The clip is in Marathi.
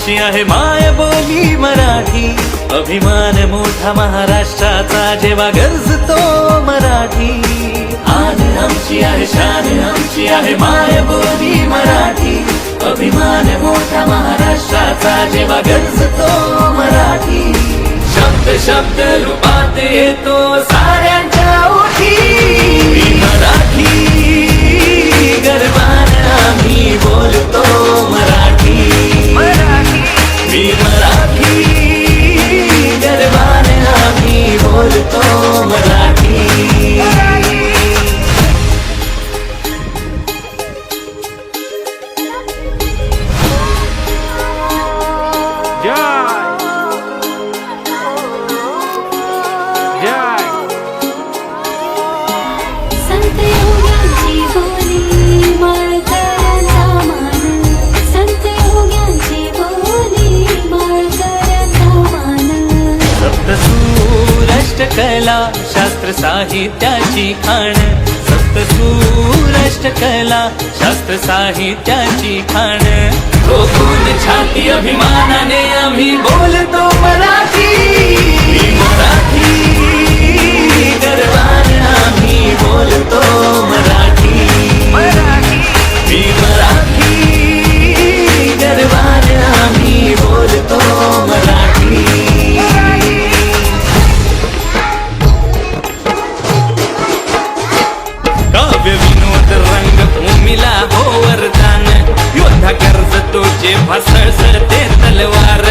आमची आहे माय बोली मराठी, अभिमान मोठा महाराष्ट्राचा जेव्हा गरजतो मराठी। आन आमची आहे शान आमची आहे माय बोली मराठी, अभिमान मोठा महाराष्ट्राचा जेव्हा गरजतो मराठी। शब्द शब्द रूपात येतो साऱ्यांच्या ओठी, मराठी गर्वान आम्ही बोलतो मराठी। मी मराठी गर्वान आम्ही बोलतो मराठी। कला शास्त्र साहित्याची खाण, सप्तसूर अष्टकला शास्त्र साहित्याची खाण। ठोकून छाती अभिमानाने आम्ही बोलतो मराठी, मराठी गर्वान आम्ही बोलतो मराठी। मी मराठी गर्वान आम्ही बोलतो मराठी। काव्य विनोद रंगभूमीला हो वरदान, योद्धा कर्ज तो जेव्हा सळसळते तलवार,